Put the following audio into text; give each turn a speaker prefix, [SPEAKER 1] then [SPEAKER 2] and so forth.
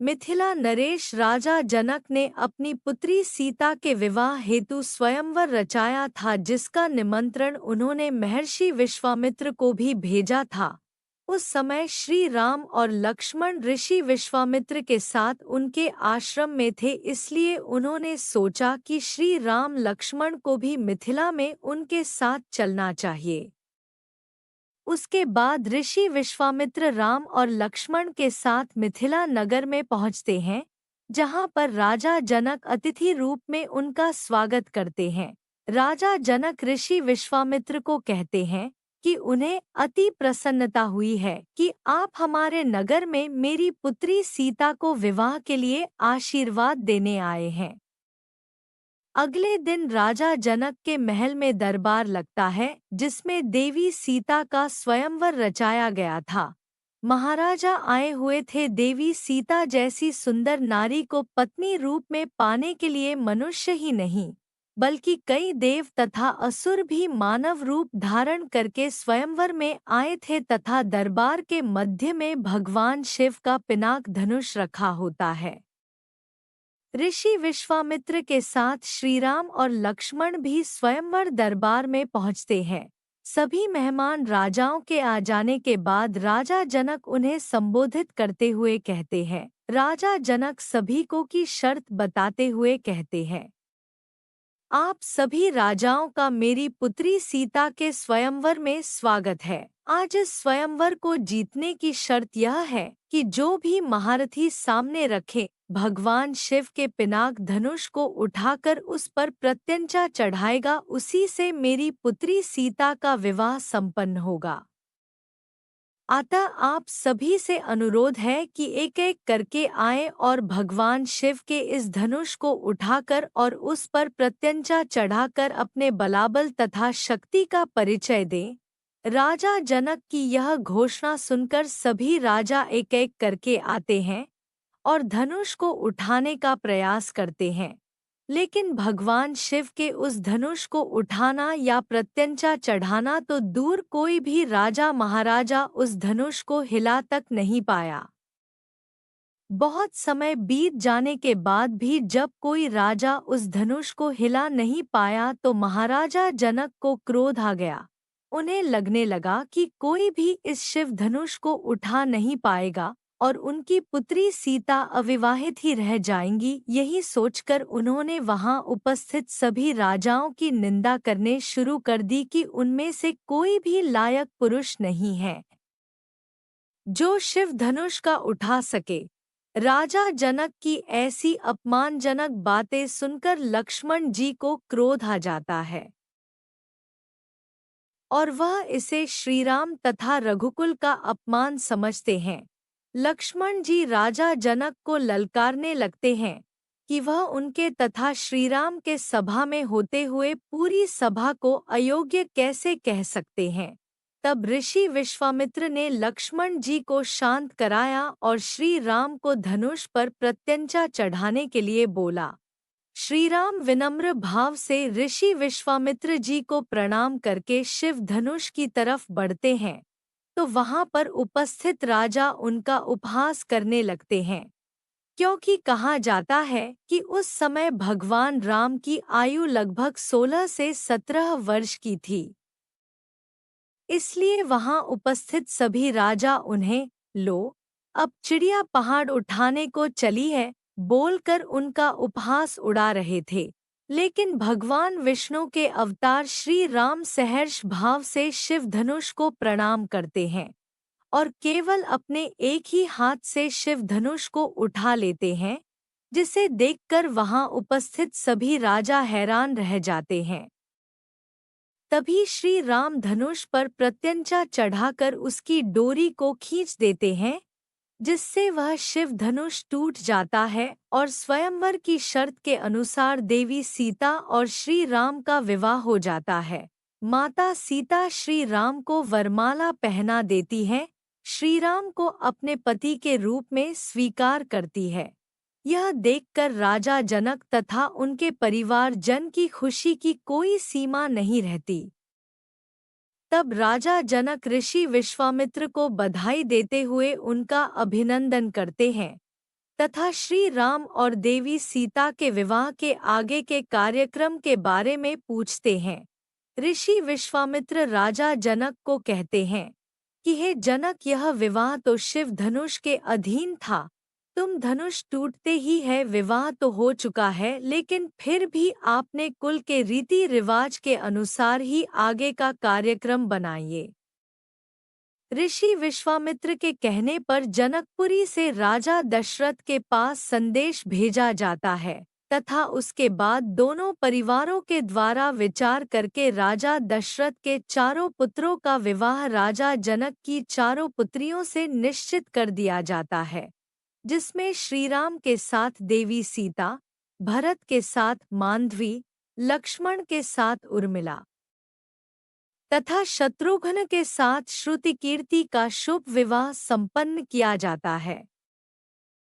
[SPEAKER 1] मिथिला नरेश राजा जनक ने अपनी पुत्री सीता के विवाह हेतु स्वयंवर रचाया था, जिसका निमंत्रण उन्होंने महर्षि विश्वामित्र को भी भेजा था। उस समय श्री राम और लक्ष्मण ऋषि विश्वामित्र के साथ उनके आश्रम में थे, इसलिए उन्होंने सोचा कि श्री राम लक्ष्मण को भी मिथिला में उनके साथ चलना चाहिए। उसके बाद ऋषि विश्वामित्र राम और लक्ष्मण के साथ मिथिला नगर में पहुंचते हैं, जहां पर राजा जनक अतिथि रूप में उनका स्वागत करते हैं। राजा जनक ऋषि विश्वामित्र को कहते हैं कि उन्हें अति प्रसन्नता हुई है कि आप हमारे नगर में मेरी पुत्री सीता को विवाह के लिए आशीर्वाद देने आए हैं। अगले दिन राजा जनक के महल में दरबार लगता है, जिसमें देवी सीता का स्वयंवर रचाया गया था। महाराजा आए हुए थे देवी सीता जैसी सुंदर नारी को पत्नी रूप में पाने के लिए मनुष्य ही नहीं, बल्कि कई देव तथा असुर भी मानव रूप धारण करके स्वयंवर में आए थे तथा दरबार के मध्य में भगवान शिव का पिनाक धनुष रखा होता है। ऋषि विश्वामित्र के साथ श्रीराम और लक्ष्मण भी स्वयंवर दरबार में पहुंचते हैं। सभी मेहमान राजाओं के आ जाने के बाद राजा जनक उन्हें संबोधित करते हुए कहते हैं। राजा जनक सभी को की शर्त बताते हुए कहते हैं, आप सभी राजाओं का मेरी पुत्री सीता के स्वयंवर में स्वागत है। आज इस स्वयंवर को जीतने की शर्त यह है कि जो भी महारथी सामने रखे, भगवान शिव के पिनाक धनुष को उठाकर उस पर प्रत्यंचा चढ़ाएगा, उसी से मेरी पुत्री सीता का विवाह संपन्न होगा। अतः आप सभी से अनुरोध है कि एक एक करके आएं और भगवान शिव के इस धनुष को उठाकर और उस पर प्रत्यंचा चढ़ाकर अपने बलाबल तथा शक्ति का परिचय दें। राजा जनक की यह घोषणा सुनकर सभी राजा एक एक करके आते हैं और धनुष को उठाने का प्रयास करते हैं, लेकिन भगवान शिव के उस धनुष को उठाना या प्रत्यंचा चढ़ाना तो दूर, कोई भी राजा महाराजा उस धनुष को हिला तक नहीं पाया। बहुत समय बीत जाने के बाद भी जब कोई राजा उस धनुष को हिला नहीं पाया तो महाराजा जनक को क्रोध आ गया। उन्हें लगने लगा कि कोई भी इस शिव धनुष को उठा नहीं पाएगा और उनकी पुत्री सीता अविवाहित ही रह जाएंगी। यही सोचकर उन्होंने वहां उपस्थित सभी राजाओं की निंदा करने शुरू कर दी कि उनमें से कोई भी लायक पुरुष नहीं है जो शिव धनुष का उठा सके। राजा जनक की ऐसी अपमानजनक बातें सुनकर लक्ष्मण जी को क्रोध आ जाता है और वह इसे श्रीराम तथा रघुकुल का अपमान समझते हैं। लक्ष्मण जी राजा जनक को ललकारने लगते हैं कि वह उनके तथा श्रीराम के सभा में होते हुए पूरी सभा को अयोग्य कैसे कह सकते हैं। तब ऋषि विश्वामित्र ने लक्ष्मण जी को शांत कराया और श्री राम को धनुष पर प्रत्यंचा चढ़ाने के लिए बोला। श्रीराम विनम्र भाव से ऋषि विश्वामित्र जी को प्रणाम करके शिव धनुष की तरफ बढ़ते हैं, तो वहां पर उपस्थित राजा उनका उपहास करने लगते हैं, क्योंकि कहा जाता है कि उस समय भगवान राम की आयु लगभग 16 से 17 वर्ष की थी। इसलिए वहां उपस्थित सभी राजा उन्हें, लो, अब चिड़िया पहाड़ उठाने को चली है, बोलकर उनका उपहास उड़ा रहे थे। लेकिन भगवान विष्णु के अवतार श्री राम सहर्ष भाव से शिव धनुष को प्रणाम करते हैं और केवल अपने एक ही हाथ से शिव धनुष को उठा लेते हैं, जिसे देखकर वहां उपस्थित सभी राजा हैरान रह जाते हैं। तभी श्री राम धनुष पर प्रत्यंचा चढ़ाकर उसकी डोरी को खींच देते हैं, जिससे वह शिव धनुष टूट जाता है और स्वयंवर की शर्त के अनुसार देवी सीता और श्री राम का विवाह हो जाता है। माता सीता श्री राम को वरमाला पहना देती है, श्री राम को अपने पति के रूप में स्वीकार करती है। यह देखकर राजा जनक तथा उनके परिवार जन की खुशी की कोई सीमा नहीं रहती। तब राजा जनक ऋषि विश्वामित्र को बधाई देते हुए उनका अभिनंदन करते हैं तथा श्री राम और देवी सीता के विवाह के आगे के कार्यक्रम के बारे में पूछते हैं। ऋषि विश्वामित्र राजा जनक को कहते हैं कि हे जनक, यह विवाह तो शिव धनुष के अधीन था। तुम धनुष टूटते ही है, विवाह तो हो चुका है, लेकिन फिर भी आपने कुल के रीति रिवाज के अनुसार ही आगे का कार्यक्रम बनाइए। ऋषि विश्वामित्र के कहने पर जनकपुरी से राजा दशरथ के पास संदेश भेजा जाता है तथा उसके बाद दोनों परिवारों के द्वारा विचार करके राजा दशरथ के चारों पुत्रों का विवाह राजा जनक की चारों पुत्रियों से निश्चित कर दिया जाता है, जिसमें श्रीराम के साथ देवी सीता, भरत के साथ मांधवी, लक्ष्मण के साथ उर्मिला तथा शत्रुघ्न के साथ श्रुतिकीर्ति का शुभ विवाह संपन्न किया जाता है।